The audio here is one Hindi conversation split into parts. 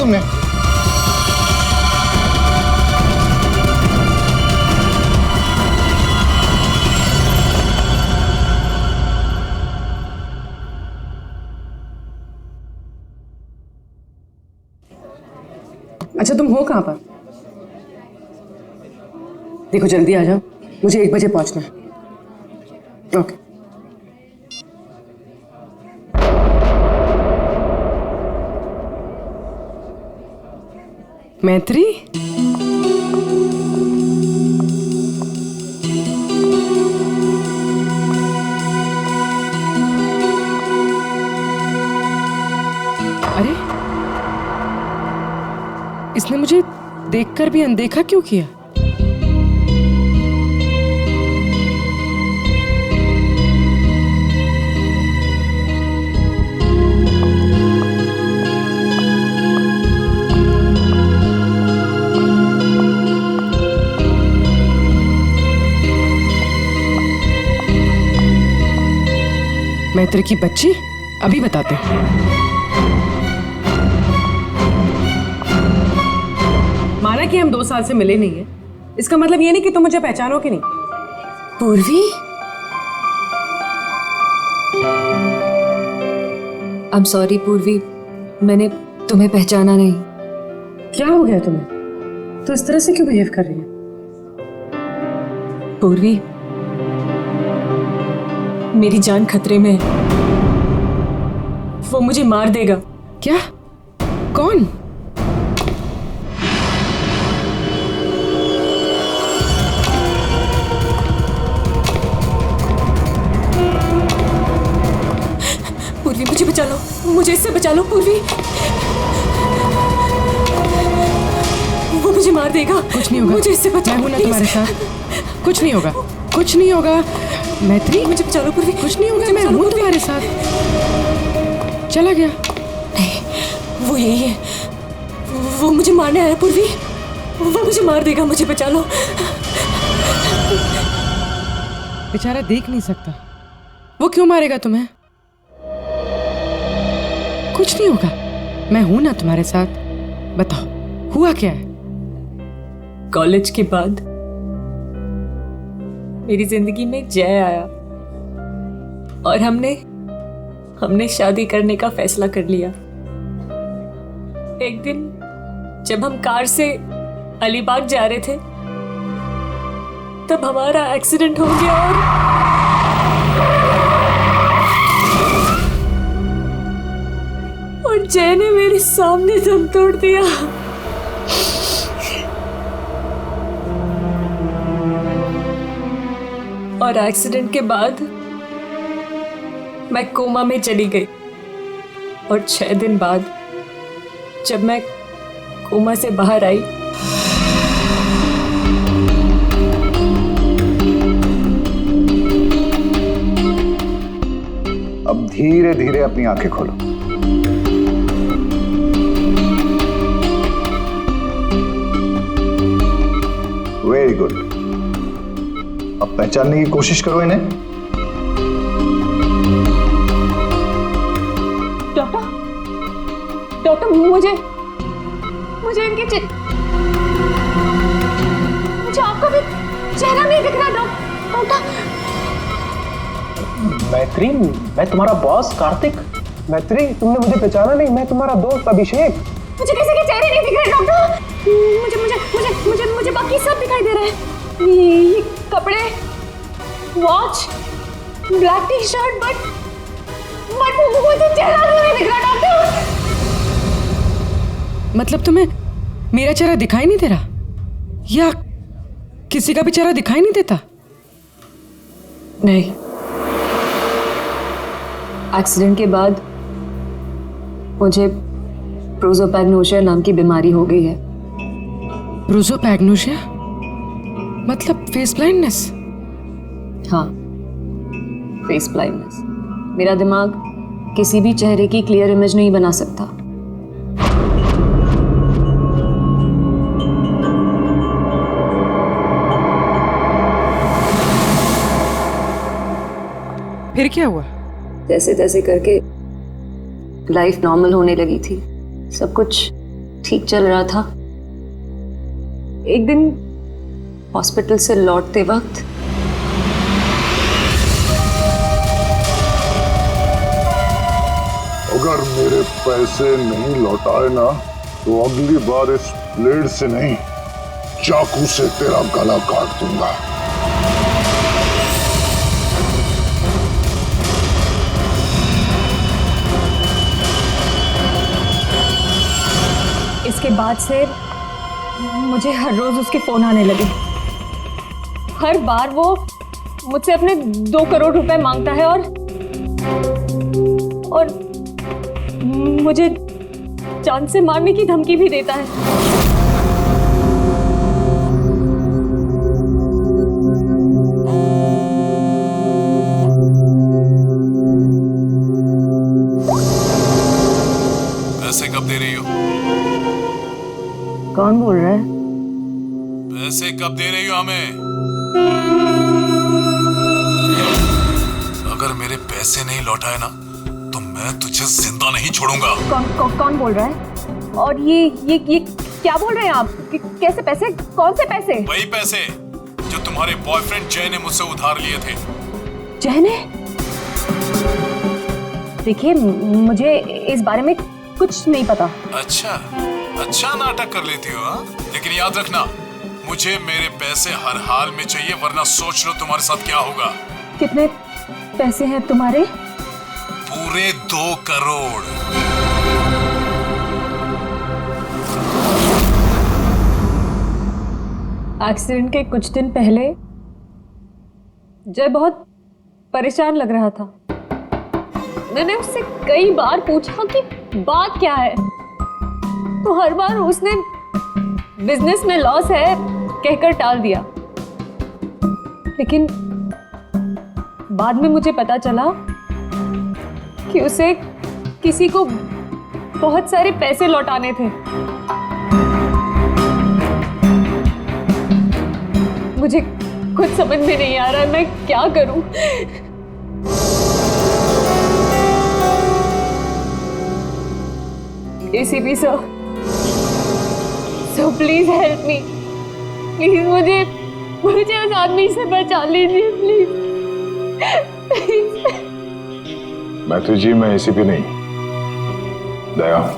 तुमने? अच्छा तुम हो कहाँ पर? देखो जल्दी आ जाओ, मुझे 1 बजे पहुंचना है। ओके। मैत्री, अरे इसने मुझे देखकर भी अनदेखा क्यों किया? मैत्री की बच्ची, अभी बताते हैं। माना कि हम 2 साल से मिले नहीं है, इसका मतलब ये नहीं कि तुम मुझे पहचानो कि नहीं। पूर्वी, आई एम सॉरी पूर्वी, मैंने तुम्हें पहचाना नहीं। क्या हो गया तुम्हें? तो इस तरह से क्यों बिहेव कर रही है? पूर्वी, मेरी जान खतरे में है। वो मुझे मार देगा। क्या? कौन? पूर्वी मुझे बचा लो, मुझे इससे बचा लो पूर्वी। वो मुझे मार देगा। कुछ नहीं होगा, मुझे इससे बचा लो। मैं हूं ना तुम्हारे साथ। कुछ नहीं होगा, कुछ नहीं होगा। मैत्री मुझे बचा लो पूर्वी। कुछ नहीं होगा, मैं हूं तुम्हारे साथ। चला गया? नहीं, वो यही है। वो मुझे मारने आया पूर्वी। वो मुझे मार देगा, मुझे बचा लो। बेचारा देख नहीं सकता, वो क्यों मारेगा तुम्हें? कुछ नहीं होगा, मैं हूं ना तुम्हारे साथ। बताओ हुआ क्या है? कॉलेज के बाद मेरी जिंदगी में जय आया और हमने शादी करने का फैसला कर लिया। एक दिन जब हम कार से अलीबाग जा रहे थे, तब हमारा एक्सीडेंट हो गया और जय ने मेरे सामने दम तोड़ दिया। और एक्सीडेंट के बाद मैं कोमा में चली गई और 6 दिन बाद जब मैं कोमा से बाहर आई, अब धीरे धीरे अपनी आंखें खोलो। Very good. अब पहचानने की कोशिश करो इन्हें। डॉक्टर मुझे इनके मुझे आपका भी चेहरा नहीं दिख रहा डॉक्टर। मैत्री, मैं तुम्हारा बॉस कार्तिक। मैत्री, तुमने मुझे पहचाना नहीं? मैं तुम्हारा दोस्त अभिषेक। मुझे किसी के चेहरे नहीं दिख रहे डॉक्टर। मुझे मुझे मुझे मुझे मुझे बाकी सब दिखाई दे रहा है। ये कपड़े, watch, black T shirt, but मुझे चेहरा नहीं दिख रहा डॉक्टर। मतलब तुम्हें मेरा चेहरा दिखाई नहीं दे रहा, या किसी का भी चेहरा दिखाई नहीं देता? नहीं, एक्सीडेंट के बाद मुझे प्रोसोपैग्नोसिया नाम की बीमारी हो गई है। प्रोसोपैग्नोसिया मतलब फेस ब्लाइंडनेस? हाँ, फेस ब्लाइंडनेस। मेरा दिमाग किसी भी चेहरे की क्लियर इमेज नहीं बना सकता। फिर क्या हुआ? जैसे तैसे करके लाइफ नॉर्मल होने लगी थी, सब कुछ ठीक चल रहा था। एक दिन हॉस्पिटल से लौटते वक्त अगर मेरे पैसे नहीं लौटाए ना तो अगली बार इस ब्लेड से नहीं, चाकू से तेरा गला काट दूंगा। इसके बाद से मुझे हर रोज उसके फोन आने लगे। हर बार वो मुझसे अपने 2 करोड़ रुपए मांगता है और मुझे जान से मारने की धमकी भी देता है। पैसे कब दे रही हो? कौन बोल रहा है? पैसे कब दे रही हो हमें? अगर मेरे पैसे नहीं लौटाए ना तो मैं तुझे जिंदा नहीं छोड़ूंगा। कौन बोल रहा है? और ये क्या बोल रहे हैं आप? कैसे पैसे? कौन से पैसे? वही पैसे जो तुम्हारे बॉयफ्रेंड जय ने मुझसे उधार लिए थे। जय ने? देखिए, मुझे इस बारे में कुछ नहीं पता। अच्छा नाटक कर लेती हो हाँ? लेकिन याद रखना, मुझे मेरे पैसे हर हाल में चाहिए, वरना सोच लो तुम्हारे साथ क्या होगा। कितने पैसे हैं तुम्हारे? पूरे 2 करोड़। एक्सीडेंट के कुछ दिन पहले जय बहुत परेशान लग रहा था। मैंने उससे कई बार पूछा कि बात क्या है, तो हर बार उसने बिजनेस में लॉस है कहकर टाल दिया। लेकिन बाद में मुझे पता चला कि उसे किसी को बहुत सारे पैसे लौटाने थे। मुझे कुछ समझ में नहीं आ रहा है, मैं क्या करूं? ACP sir, so please help me. Please मुझे उस आदमी से बचा लीजिए प्लीज। मैत्री जी, मैं ACP नहीं, दया हूं।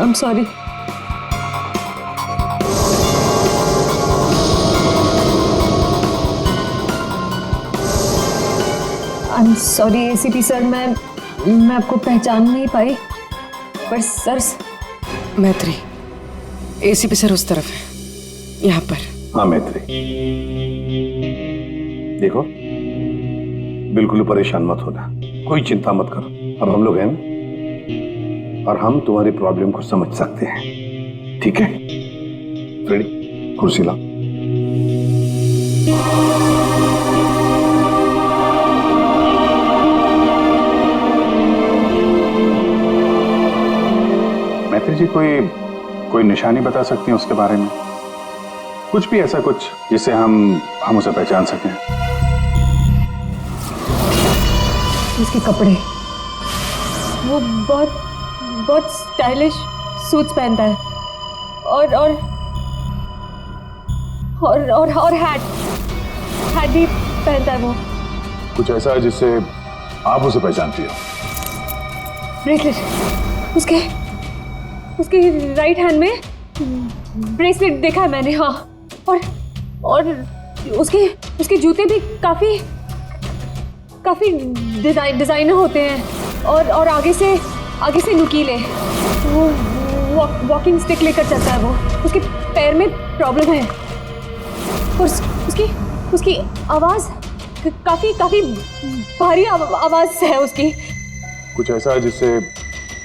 I'm sorry. I'm sorry ACP sir, मैं आपको पहचान नहीं पाई, पर सर। मैत्री, ACP सर उस तरफ है, यहाँ पर। हाँ मैत्री, देखो बिल्कुल परेशान मत होना, कोई चिंता मत करो। अब हम लोग हैं और हम तुम्हारी प्रॉब्लम को समझ सकते हैं, ठीक है? रेडी? कुर्सी लाओ। मैत्री जी, कोई निशानी बता सकती हैं उसके बारे में? कुछ भी ऐसा कुछ जिससे हम उसे पहचान सकें। उसके कपड़े, वो बहुत स्टाइलिश सूट्स पहनता है और हैट भी पहनता है वो। कुछ ऐसा है जिससे आप उसे पहचानती हो? ब्रेसलेट, उसके राइट हैंड में ब्रेसलेट देखा है मैंने। हाँ, और उसके जूते भी काफी डिजाइनर होते हैं और आगे से नुकीले। वो वॉकिंग स्टिक लेकर चलता है। वो उसके पैर में प्रॉब्लम है और उसकी आवाज काफी भारी आवाज है उसकी। कुछ ऐसा है जिससे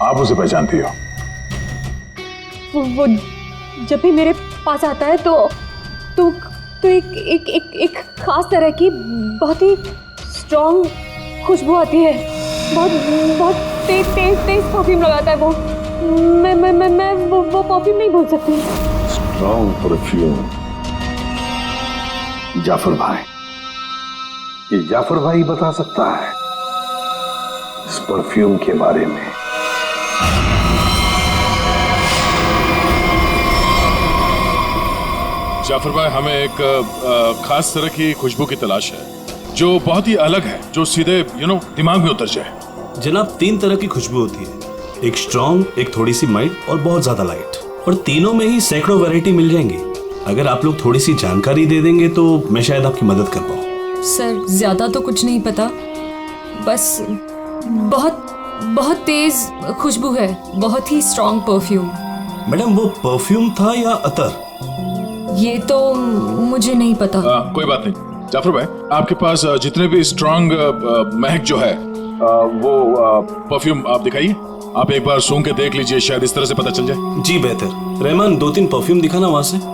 आप उसे पहचानती हो? वो जब भी मेरे पास आता है तो एक खास तरह की बहुत ही स्ट्रॉन्ग खुशबू आती है। बहुत तेज परफ्यूम लगाता है वो। मैं वो परफ्यूम नहीं बोल सकती। Strong perfume? जाफर भाई, ये जाफर भाई बता सकता है इस परफ्यूम के बारे में। जाफर भाई, हमें एक खास तरह की खुशबू की तलाश है जो बहुत ही अलग है, जो सीधे दिमाग में उतर जाए। जनाब, 3 तरह की खुशबू होती है, एक स्ट्रॉन्ग, एक थोड़ी सी माइल्ड और बहुत ज्यादा लाइट। और तीनों में ही सैकड़ों वैरायटी मिल जाएंगी। अगर आप लोग थोड़ी सी जानकारी दे देंगे तो मैं शायद आपकी मदद कर पाऊँ। सर ज्यादा तो कुछ नहीं पता, बस बहुत बहुत तेज खुशबू है, बहुत ही स्ट्रॉन्ग परफ्यूम। मैडम, वो परफ्यूम था या अतर? ये तो मुझे नहीं पता। कोई बात नहीं जाफर भाई, आपके पास जितने भी स्ट्रॉन्ग महक जो है वो परफ्यूम आप दिखाइए। आप एक बार सूंघ के देख लीजिए, शायद इस तरह से पता चल जाए। जी बेहतर। रहमान, 2-3 परफ्यूम दिखाना वहां से।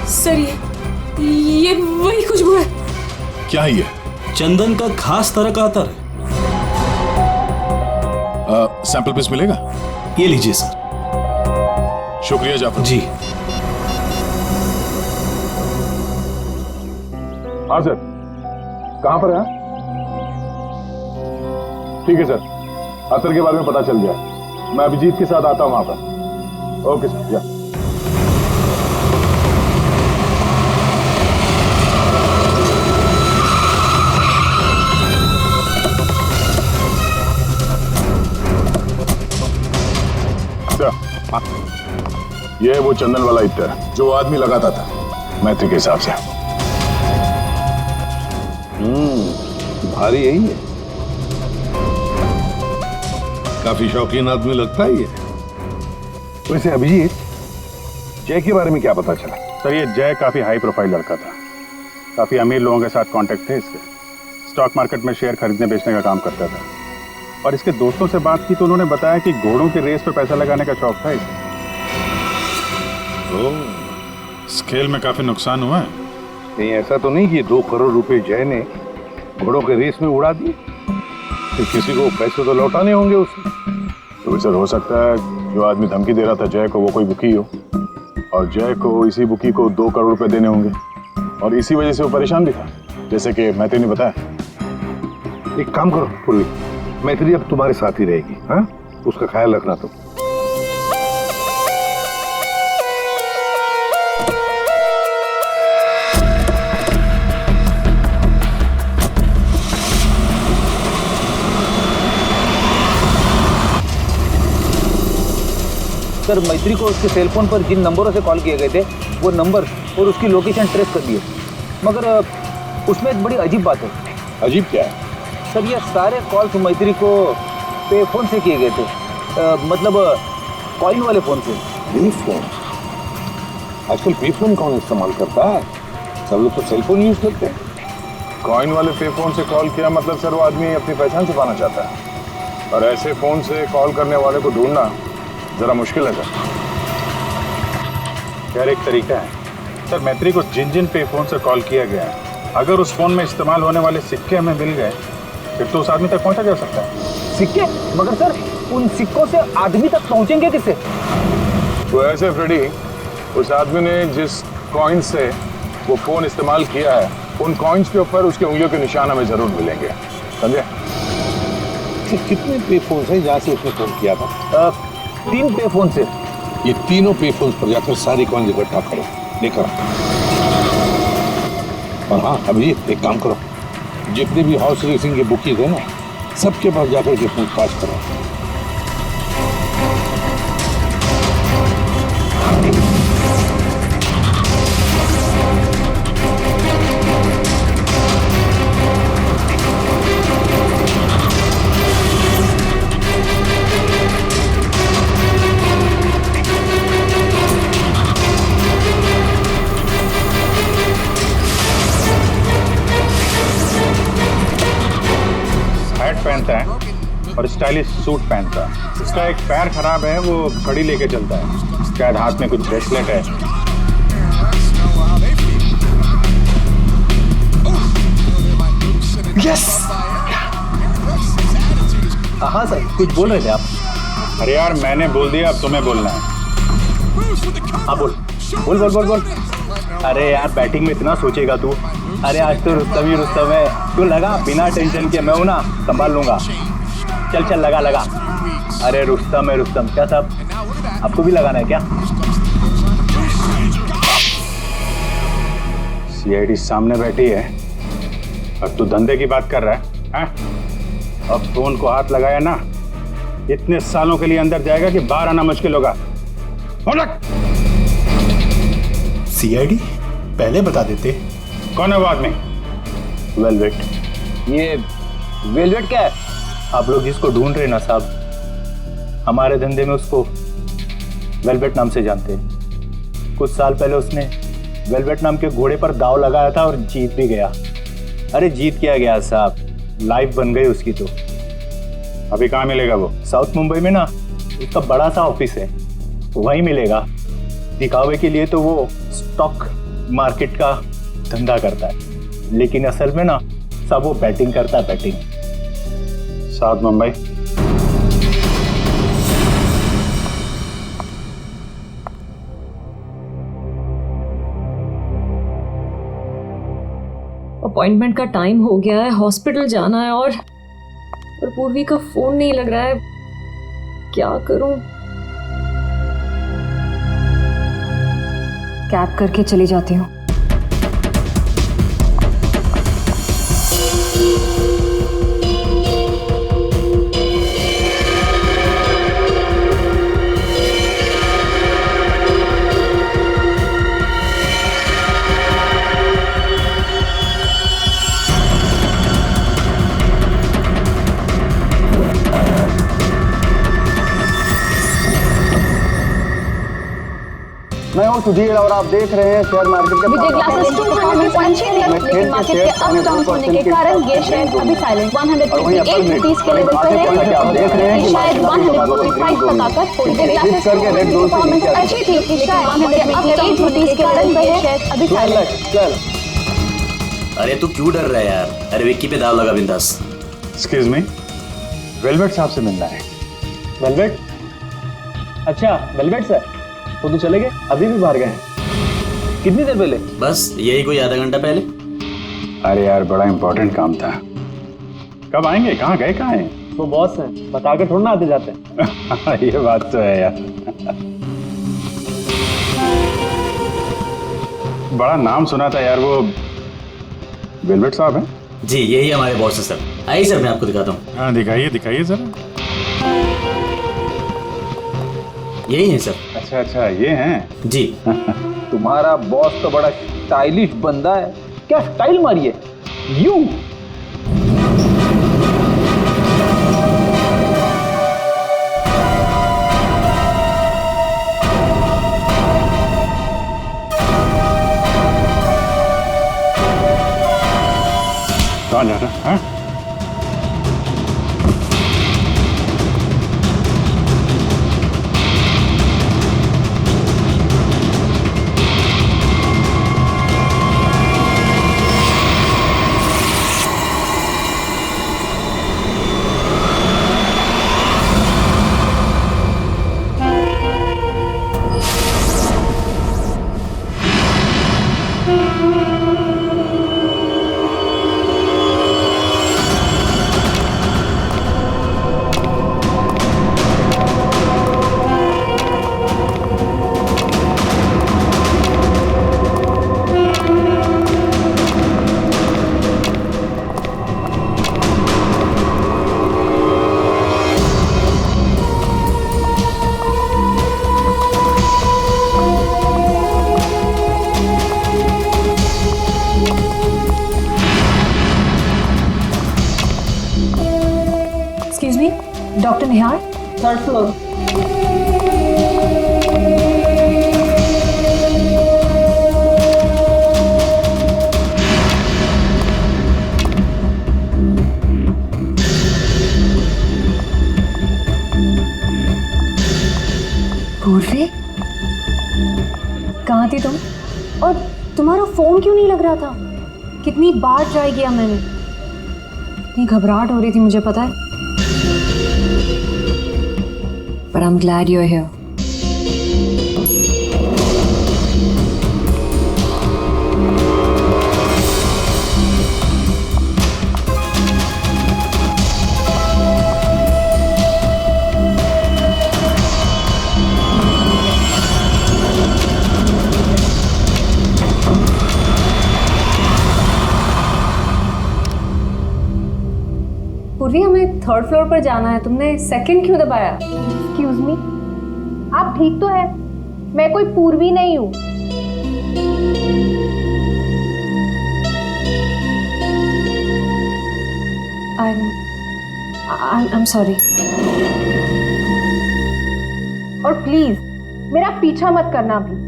सर ये वही खुशबू है। क्या है ये? चंदन का खास तरह का अतर है। सैंपल पीस मिलेगा? ये लीजिए सर। शुक्रिया जाफर जी। हाँ सर, कहाँ पर है? ठीक है सर, अतर के बारे में पता चल गया। मैं अभिजीत के साथ आता हूँ वहां पर। ओके सर, या। ये है वो चंदन वाला इत्र जो आदमी लगाता था मैत्री के हिसाब से। भारी यही है, काफी शौकीन आदमी लगता है ये। वैसे अभिजीत, जय के बारे में क्या पता चला? सर, ये जय काफी हाई प्रोफाइल लड़का था। काफी अमीर लोगों के साथ कांटेक्ट थे इसके। स्टॉक मार्केट में शेयर खरीदने बेचने का काम करता था। और इसके दोस्तों से बात की तो उन्होंने बताया कि घोड़ों के रेस पे पैसा लगाने का शौक था इसे। इस खेल में काफी नुकसान हुआ है। नहीं, ऐसा तो नहीं कि 2 करोड़ रुपए जय ने घोड़ों के रेस में उड़ा दिए। तो किसी को पैसे तो लौटाने होंगे उसने। तो सर, हो सकता है जो आदमी धमकी दे रहा था जय को वो कोई बुकी हो, और जय को इसी बुकी को 2 करोड़ रुपए देने होंगे, और इसी वजह से वो परेशान भी था, जैसे कि मैत्री ने बताया। एक काम करो पूर्वी, मैत्री अब तुम्हारे साथ ही रहेगी। हाँ, उसका ख्याल रखना तुम। सर, मैत्री को उसके सेल फोन पर जिन नंबरों से कॉल किए गए थे वो नंबर और उसकी लोकेशन ट्रेस कर लिए, मगर उसमें एक बड़ी अजीब बात है। अजीब क्या है? सर, ये सारे कॉल्स मैत्री को पे फोन से किए गए थे, मतलब कॉइन वाले फोन से। पे फोन? आजकल पे फोन कौन इस्तेमाल करता है? सब लोग तो सेल फोन यूज करते हैं। कॉइन वाले पे फोन से कॉल किया मतलब सर वो आदमी अपनी पहचान छुपाना चाहता है, और ऐसे फोन से कॉल करने वाले को ढूंढना जरा मुश्किल है सर। खैर, एक तरीका है। सर, मैत्री को जिन जिन पे फोन से कॉल किया गया है, अगर उस फोन में इस्तेमाल होने वाले सिक्के हमें मिल गए फिर तो उस आदमी तक पहुंचा जा सकता है। सिक्के? मगर सर, उन सिक्कों से आदमी तक पहुंचेंगे किससे? तो ऐसे फ्रेडी, उस आदमी ने जिस कॉइन से वो फोन इस्तेमाल किया है, उन कॉइन्स के ऊपर उसके उंगलियों के निशान हमें जरूर मिलेंगे, समझे? कितने पे फोन है जहाँ से उसने फोन किया था? 3 पे फोन से। ये तीनों पे फोन पर जाकर सारी कॉइन इकट्ठा करो, लेकर आओ। और हाँ अभिजीत, एक काम करो, जितने भी हॉर्स रेसिंग के बुकीज है ना, सबके पास जाकर के पूछताछ करो। स्टाइलिश सूट पहनता है। इसका एक पैर खराब है, वो घड़ी लेके चलता है, शायद हाथ में कुछ ब्रेसलेट है। यस। हाँ सर, कुछ बोल रहे थे आप। अरे यार मैंने बोल दिया, अब तुम्हें बोलना है। हाँ बोल बोल बोल बोल बोल। अरे यार बैटिंग में इतना सोचेगा तू। अरे आज तो रुस्तम ही रुस्तम है, तू लगा बिना टेंशन के, मैं हूं ना, संभाल लूंगा। चल चल लगा लगा। अरे रुस्तम है रुस्तम। क्या साहब आपको भी लगाना है क्या? सीआईडी सामने बैठी है और तू धंधे की बात कर रहा है, हैं? अब फोन को हाथ लगाया ना, इतने सालों के लिए अंदर जाएगा कि बाहर आना मुश्किल होगा। सीआईडी पहले बता देते। कौन है वो आदमी? वेलवेट। ये वेलवेट क्या है? आप लोग जिसको ढूंढ रहे ना साहब, हमारे धंधे में उसको वेलवेट नाम से जानते हैं। कुछ साल पहले उसने वेलवेट नाम के घोड़े पर दांव लगाया था और जीत भी गया। अरे जीत क्या गया साहब, लाइफ बन गई उसकी। तो अभी कहाँ मिलेगा वो? साउथ मुंबई में ना उसका बड़ा सा ऑफिस है, वहीं मिलेगा। दिखावे के लिए तो वो स्टॉक मार्केट का धंधा करता है, लेकिन असल में ना सब वो बैटिंग करता है, बैटिंग। साउथ मुंबई। अपॉइंटमेंट का टाइम हो गया है, हॉस्पिटल जाना है और पूर्वी का फोन नहीं लग रहा है। क्या करूं? कैब करके चली जाती हूँ। मैं हूँ सुधीर और आप देख रहे हैं शेयर मार्केट के विजय ग्लासेस 200.6 लेकिन मार्केट के अप डाउन होने के कारण ये शेयर अभी साइलेंट 158 रुपीस के लेवल पर है। आप देख रहे हैं कि शायद 145 बताकर विजय ग्लासेस करके रेड जोन से परफॉर्मेंस अच्छी थी, लेकिन 158 रुपीस के लेवल पर ये शेयर अभी साइलेंट। चल। अरे तू क्यों डर रहा है यार? अरे विक्की पे दाव लगा बिंदास। एक्सक्यूज मी, वेलवेट साहब से मिलना है। वेलवेट? अच्छा वेलवेट सर, वो तो चले गए, अभी भी बाहर गए हैं। कितनी देर पहले? बस यही कोई आधा घंटा पहले। अरे यार बड़ा इंपॉर्टेंट काम था। कब आएंगे? कहाँ गए? कहाँ हैं? वो बॉस हैं, बताकर थोड़ा ना आते जाते हैं। ये बात तो है यार। बड़ा नाम सुना था यार, वो वेलवेट साहब हैं? जी यही हमारे बॉस है सर। आइए सर मैं आपको दिखाता हूँ। हाँ दिखाइए दिखाइए जरा। यही है सर। अच्छा अच्छा ये हैं? जी। तुम्हारा बॉस तो बड़ा स्टाइलिश बंदा है। क्या स्टाइल मारी है यूं। कहाँ जा रहा है? डॉक्टर निहार, थर्ड फ्लोर। पूर्वी, कहाँ थी तुम? और तुम्हारा फोन क्यों नहीं लग रहा था? कितनी बार ट्राई किया मैंने, इतनी घबराहट हो रही थी मुझे पता है। पर I am glad you are here. पूर्वी, हमें थर्ड फ्लोर पर जाना है, तुमने सेकंड क्यों दबाया? एक्सक्यूज मी, आप ठीक तो है? मैं कोई पूर्वी नहीं हूँ। I'm sorry। और प्लीज मेरा पीछा मत करना भी।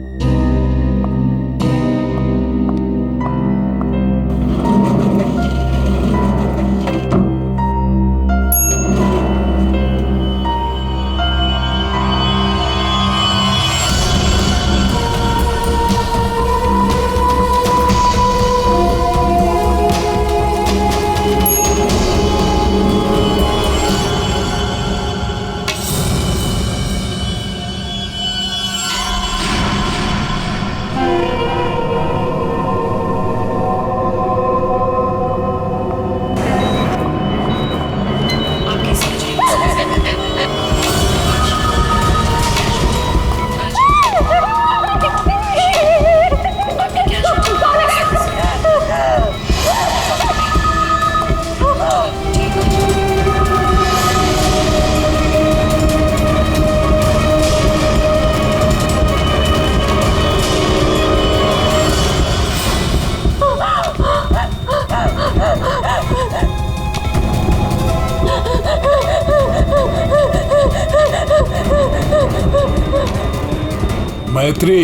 मैत्री,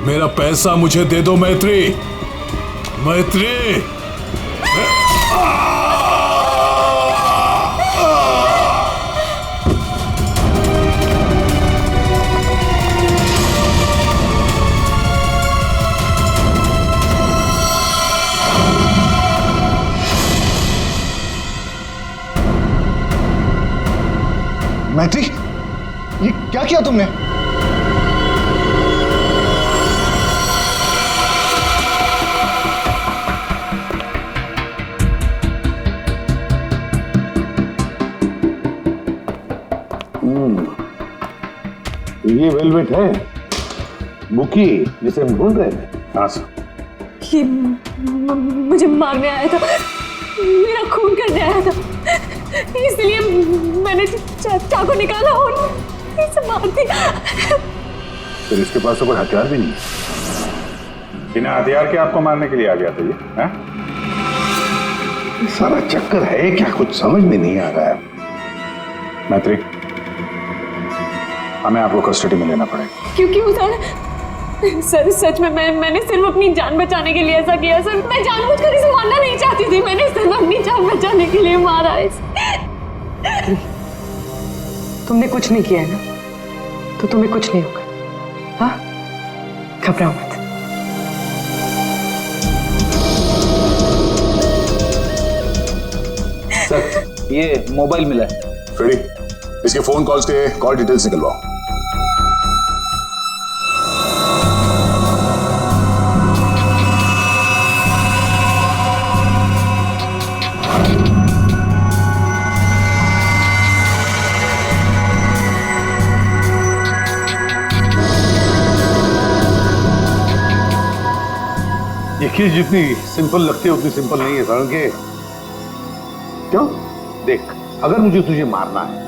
मेरा पैसा मुझे दे दो मैत्री। मैत्री, मैत्री, ये क्या किया तुमने? ये वेलवेट है, बुकी जिसे हम ढूंढ रहे थे। हाँ सर। ये मुझे मारने आया था, मेरा खून करने आया था, इसलिए मैंने चाकू निकाला और इसे मार दिया। फिर इसके पास तो कोई हथियार भी नहीं है। बिना हथियार के आपको मारने के लिए आ गया था ये, हैं? सारा चक्कर है क्या, कुछ समझ में नहीं आ रहा है। मैत्री, हमें आपको कस्टडी में लेना पड़ेगा। क्यों सर? सच में मैंने सिर्फ अपनी जान बचाने के लिए ऐसा किया सर। मैं जानबूझकर इसे मारना नहीं चाहती थी, मैंने सिर्फ अपनी जान बचाने के लिए मारा इसे। तुमने कुछ नहीं किया है ना, तो तुम्हें कुछ नहीं होगा। हाँ, घबराओ मत। सर, ये मोबाइल मिला है। फ्रेडी, इसके फोन कॉल्स के कॉल डिटेल्स निकलवाओ। ये केस जितनी सिंपल लगती है उतनी सिंपल नहीं है सारण के। क्यों? देख, अगर मुझे तुझे मारना है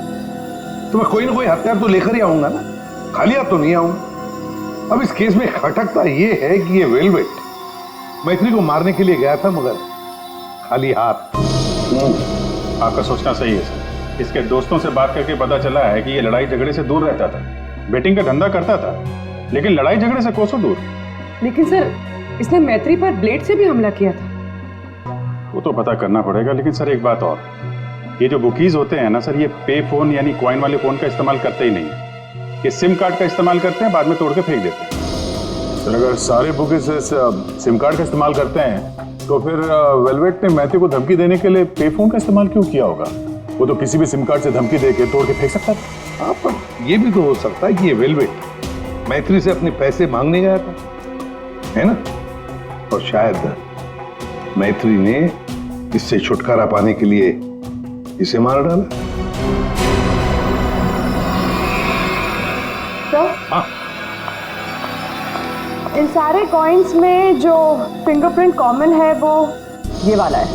तो मैं कोई ना कोई हथियार तो लेकर ही आऊंगा ना, खाली हाथ तो नहीं आऊंगा। अब इस केस में खटकता ये है कि ये वेलवेट मैत्री को मारने के लिए गया था मगर खाली हाथ। आपका सोचना सही है सर। इसके दोस्तों से बात करके पता चला है कि ये लड़ाई झगड़े से दूर रहता था, बेटिंग का धंधा करता था, लेकिन लड़ाई झगड़े से कोसों दूर। लेकिन सर, इसने मैत्री पर ब्लेड से भी हमला किया था। वो तो पता करना पड़ेगा। लेकिन सर एक बात और, ये जो बुकीज होते हैं ना सर, ये पे फोन यानी कॉइन वाले फोन का इस्तेमाल करते ही नहीं है। कि सिम कार्ड का इस्तेमाल करते हैं, बाद में तोड़ के फेंक देते हैं। सर अगर सारे बुके से सिम कार्ड का इस्तेमाल करते हैं तो फिर वेलवेट ने मैथ्यू को धमकी देने के लिए पे फोन का इस्तेमाल क्यों किया होगा? वो तो किसी भी सिम कार्ड से धमकी देके तोड़ के फेंक सकता था। हाँ, पर ये भी तो हो सकता है कि ये वेलवेट मैत्री से अपने पैसे मांगने गया था, है ना? और शायद मैत्री ने इससे छुटकारा पाने के लिए इसे मार डाला। तो हाँ, इन सारे कॉइन्स में जो फिंगरप्रिंट कॉमन है वो ये वाला है,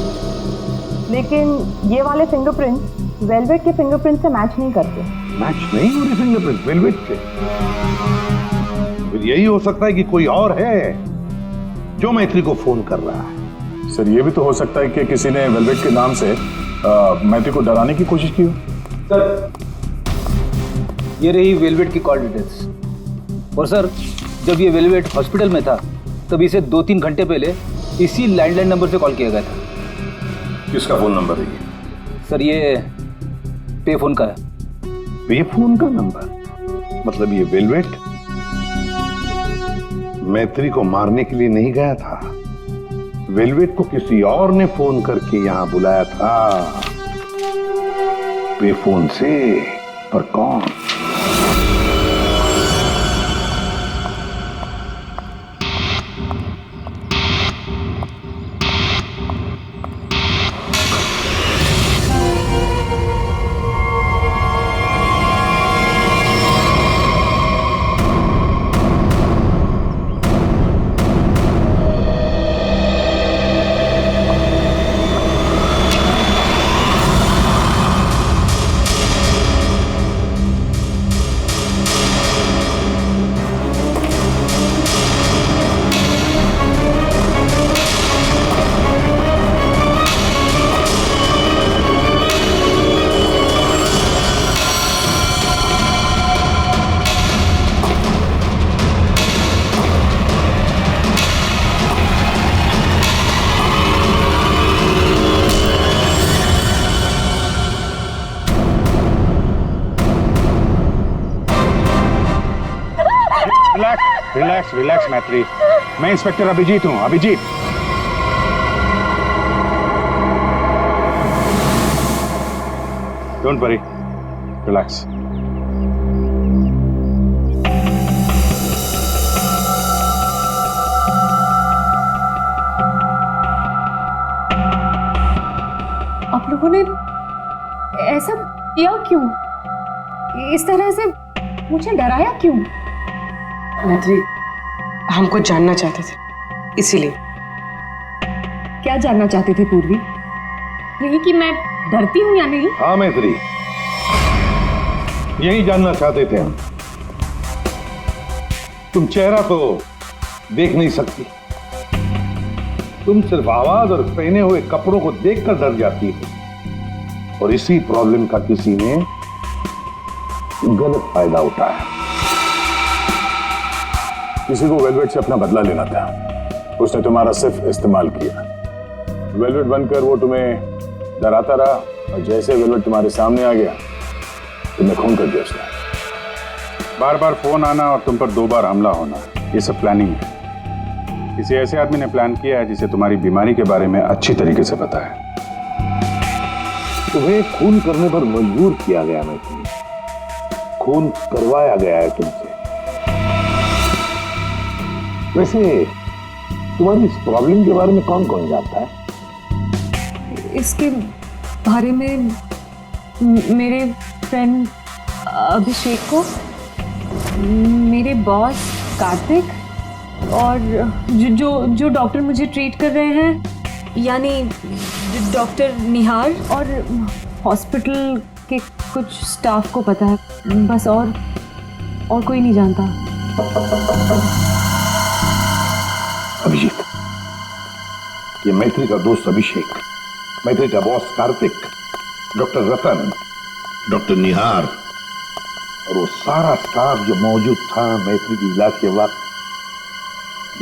लेकिन ये वाले फिंगरप्रिंट वेलवेट के फिंगरप्रिंट से मैच नहीं करते। मैच नहीं हो रही फिंगरप्रिंट वेलवेट से? फिर यही हो सकता है कि कोई और है जो मैत्री को फोन कर रहा है। सर ये भी तो हो सकता है कि किसी ने वेलवेट के नाम से मैथ्यू को डराने की कोशिश की हो। सर ये रही वेलवेट की कॉल डिटेल्स। और सर जब ये वेलवेट हॉस्पिटल में था तब इसे 2-3 घंटे पहले इसी लैंडलाइन नंबर से कॉल किया गया था। किसका फोन नंबर है ये? सर ये पे फोन का है। पे फोन का नंबर? मतलब ये वेलवेट मैत्री को मारने के लिए नहीं गया था, वेलवेट को किसी और ने फोन करके यहां बुलाया था पे फोन से। पर कौन? रिलैक्स रिलैक्स मैत्री, मैं इंस्पेक्टर अभिजीत हूं। Abhijeet, don't worry, relax. आप लोगों ने ऐसा किया क्यों? इस तरह से मुझे डराया क्यों? मैत्री हम कुछ जानना चाहते थे, इसीलिए। क्या जानना चाहते थे पूर्वी? यही कि मैं डरती हूं या नहीं? हाँ मैत्री, यही जानना चाहते थे हम। तुम चेहरा तो देख नहीं सकती, तुम सिर्फ आवाज और पहने हुए कपड़ों को देखकर डर जाती हो। और इसी प्रॉब्लम का किसी ने गलत फायदा उठाया। किसी को वेलवेट से अपना बदला लेना था, उसने तुम्हारा सिर्फ इस्तेमाल किया। वेलवेट बनकर वो तुम्हें डराता रहा, और जैसे वेलवेट तुम्हारे सामने आ गया तुमने खून कर दिया उसका। बार बार फोन आना और तुम पर 2 बार हमला होना, ये सब प्लानिंग है। किसी ऐसे आदमी ने प्लान किया है जिसे तुम्हारी बीमारी के बारे में अच्छी तरीके से पता है। तुम्हें खून करने पर मजबूर किया गया मैत्री, खून करवाया गया है तुमसे। वैसे तुम्हारी इस प्रॉब्लम के बारे में कौन कौन जानता है? इसके बारे में मेरे फ्रेंड अभिषेक को, मेरे बॉस कार्तिक, और जो डॉक्टर मुझे ट्रीट कर रहे हैं यानी डॉक्टर निहार, और हॉस्पिटल के कुछ स्टाफ को पता है बस। और कोई नहीं जानता। अभिजीत, ये मैत्री का दोस्त अभिषेक, मैत्री का बॉस कार्तिक, डॉक्टर रतन, डॉक्टर निहार और वो सारा स्टाफ जो मौजूद था मैत्री के इलाज के वक्त,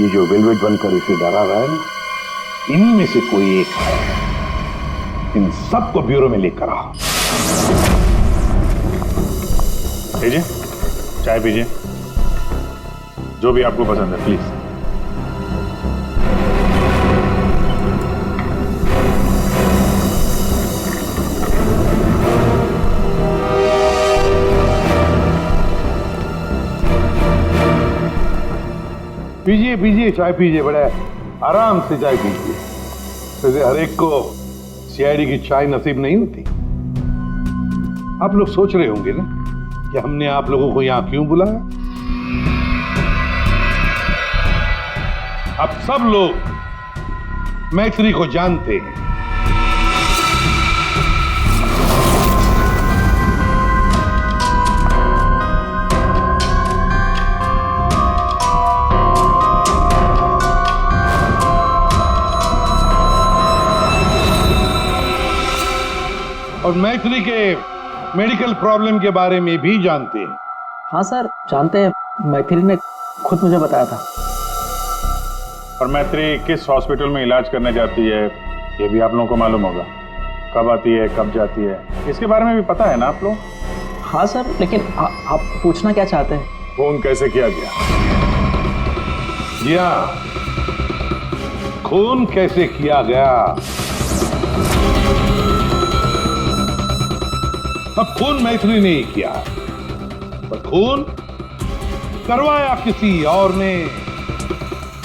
ये जो वेलवेट बनकर इसे डरा रहा है ना, इन्हीं में से कोई एक है। इन सबको ब्यूरो में लेकर आओ। भेजे? चाय पीजिए, जो भी आपको पसंद है प्लीज। पीजिए पीजिए, चाय पीजिए, बड़ा आराम से चाय पीजिए। वैसे हर एक को सीआईडी की चाय नसीब नहीं होती। आप लोग सोच रहे होंगे ना कि हमने आप लोगों को यहां क्यों बुलाया। आप सब लोग मैत्री को जानते हैं। और मैत्री के मेडिकल प्रॉब्लम के बारे में भी जानते हैं। हाँ सर, जानते हैं, मैथिली ने खुद मुझे बताया था। और मैत्री किस हॉस्पिटल में इलाज करने जाती है ये भी आप लोगों को मालूम होगा। कब आती है, कब जाती है, इसके बारे में भी पता है ना आप लोग? हाँ सर, लेकिन आप पूछना क्या चाहते हैं? फोन कैसे किया गया? जी हाँ, खून कैसे किया गया। अब खून मैत्री ने ही किया, पर खून करवाया किसी और ने,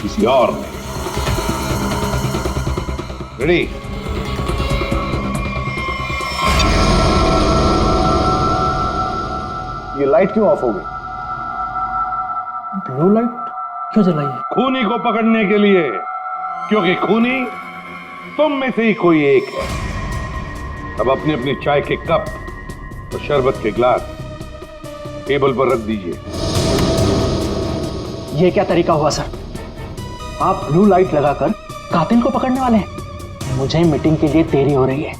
किसी और ने। रेडी? ये लाइट क्यों ऑफ हो गई? ब्लू लाइट क्यों जलाई है? खूनी को पकड़ने के लिए, क्योंकि खूनी तुम में से ही कोई एक है। अब अपनी अपनी चाय के कप और शरबत के ग्लास टेबल पर रख दीजिए। ये क्या तरीका हुआ सर? आप ब्लू लाइट लगाकर कातिल को पकड़ने वाले हैं? मुझे मीटिंग के लिए देरी हो रही है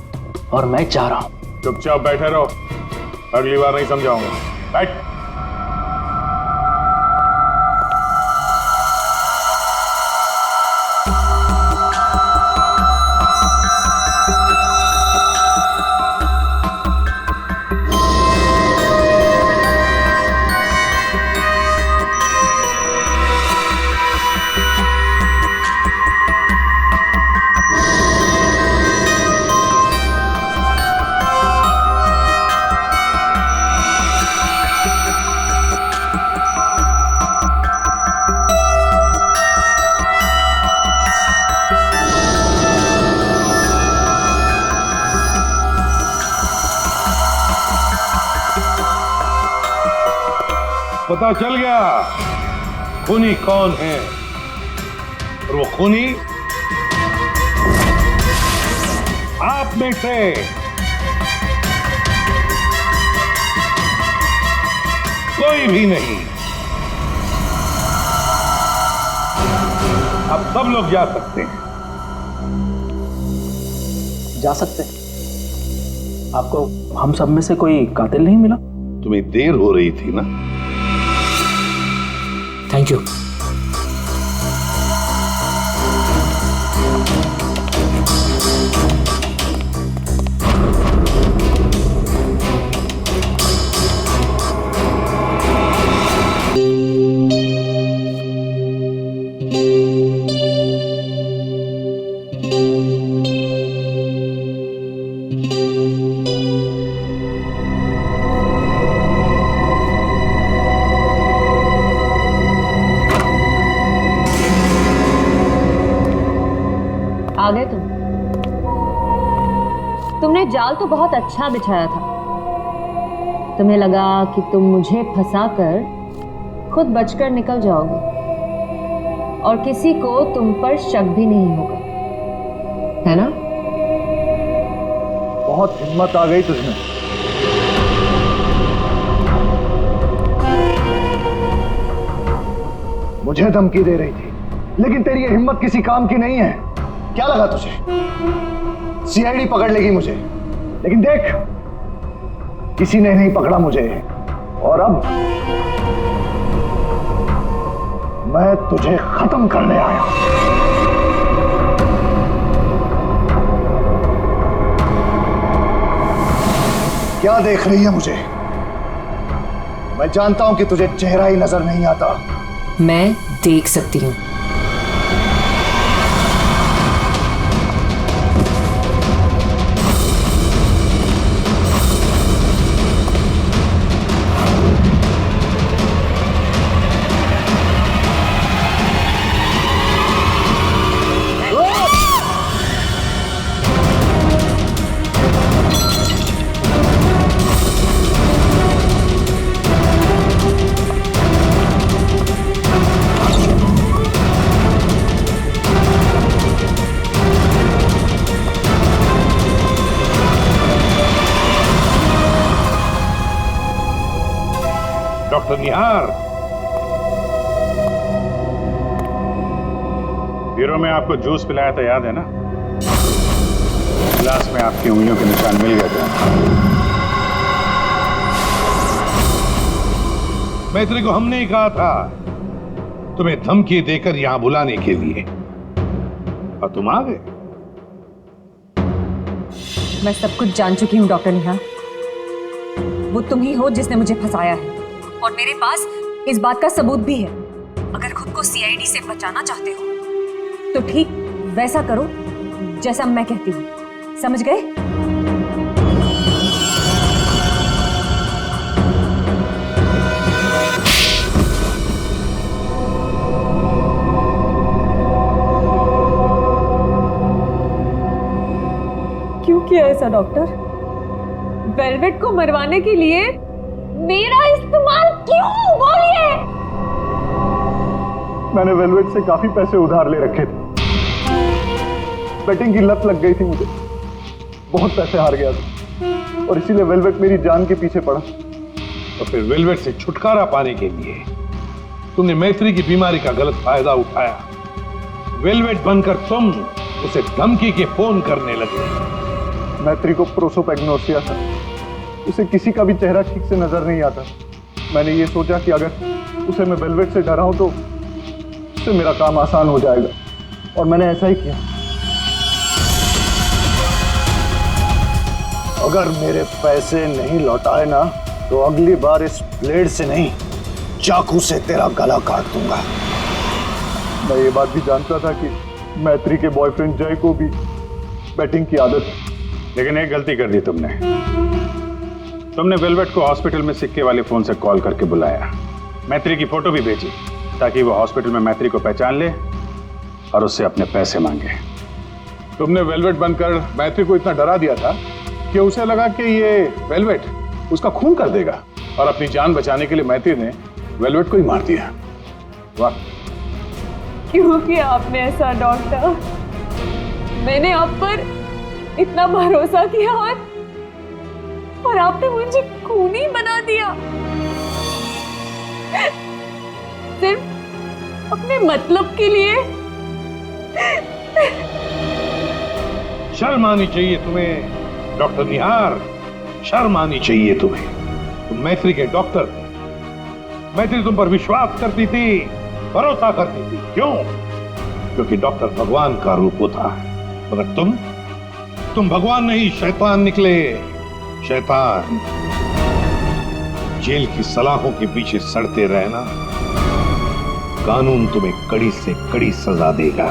और मैं जा रहा हूं। चुपचाप बैठे रहो, अगली बार नहीं समझाऊंगा। बैठ। पता चल गया खूनी कौन है, और वो खूनी आप में से कोई भी नहीं। अब सब लोग जा सकते हैं। जा सकते हैं? आपको हम सब में से कोई कातिल नहीं मिला? तुम्हें देर हो रही थी ना। Thank you. आ गए तुमने जाल तो बहुत अच्छा बिछाया था। तुम्हें लगा कि तुम मुझे फंसाकर खुद बचकर निकल जाओगे और किसी को तुम पर शक भी नहीं होगा, है ना? बहुत हिम्मत आ गई तुझमें। मुझे धमकी दे रही थी, लेकिन तेरी ये हिम्मत किसी काम की नहीं है। क्या लगा तुझे सीआईडी पकड़ लेगी मुझे? लेकिन देख, किसी ने नहीं पकड़ा मुझे, और अब मैं तुझे खत्म करने आया हूं। क्या देख रही है मुझे? मैं जानता हूं कि तुझे चेहरा ही नजर नहीं आता। मैं देख सकती हूँ। डॉक्टर निहार, ब्यूरो में आपको जूस पिलाया था, याद है ना? गिलास में आपकी उंगलियों के निशान मिल गए थे। मैत्री को हमने ही कहा था तुम्हें धमकी देकर यहां बुलाने के लिए, और तुम आ गए। मैं सब कुछ जान चुकी हूँ डॉक्टर निहार। वो तुम ही हो जिसने मुझे फंसाया है, और मेरे पास इस बात का सबूत भी है। अगर खुद को सीआईडी से बचाना चाहते हो तो ठीक वैसा करो जैसा मैं कहती हूँ, समझ गए? क्यों किया ऐसा डॉक्टर? वेलवेट को मरवाने के लिए मेरा इस्तेमाल क्यों? बोलिए। मैंने वेलवेट से काफी पैसे उधार ले रखे थे। बेटिंग की लत लग गई थी मुझे, बहुत पैसे हार गया था, और इसीलिए वेलवेट मेरी जान के पीछे पड़ा। तो फिर वेलवेट से छुटकारा पाने के लिए तुमने मैत्री की बीमारी का गलत फायदा उठाया। वेलवेट बनकर तुम उसे धमकी के फोन करने लगे। मैत्री को प्रोसोपैग्नोसिया था, उसे किसी का भी चेहरा ठीक से नजर नहीं आता। मैंने ये सोचा कि अगर उसे मैं वेलवेट से डराऊं तो उससे मेरा काम आसान हो जाएगा, और मैंने ऐसा ही किया। अगर मेरे पैसे नहीं लौटाए ना तो अगली बार इस ब्लेड से नहीं, चाकू से तेरा गला काट दूंगा। मैं ये बात भी जानता था कि मैत्री के बॉयफ्रेंड जय को भी बैटिंग की आदत है, लेकिन एक गलती कर दी तुमने वेलवेट को हॉस्पिटल में सिक्के वाले फोन से कॉल करके बुलाया, मैत्री की फोटो भी भेजी ताकि वो हॉस्पिटल में मैत्री को पहचान ले और उससे अपने पैसे मांगे। तुमने वेलवेट बनकर मैत्री को इतना डरा दिया था कि उसे लगा कि ये वेलवेट उसका खून कर देगा, और अपनी जान बचाने के लिए मैत्री ने वेलवेट को ही मार दिया। वाह! क्यों किया आपने ऐसा डॉक्टर? मैंने आप पर इतना भरोसा किया और आपने मुझे खूनी बना दिया, सिर्फ अपने मतलब के लिए। शर्म आनी चाहिए तुम्हें डॉक्टर निहार, शर्म आनी चाहिए तुम्हें। तुम मैत्री के डॉक्टर थे, मैत्री तुम पर विश्वास करती थी, भरोसा करती थी। क्यों? क्योंकि डॉक्टर भगवान का रूप होता है, मगर तुम भगवान नहीं, शैतान निकले। शैतान। जेल की सलाखों के पीछे सड़ते रहना, कानून तुम्हें कड़ी से कड़ी सजा देगा।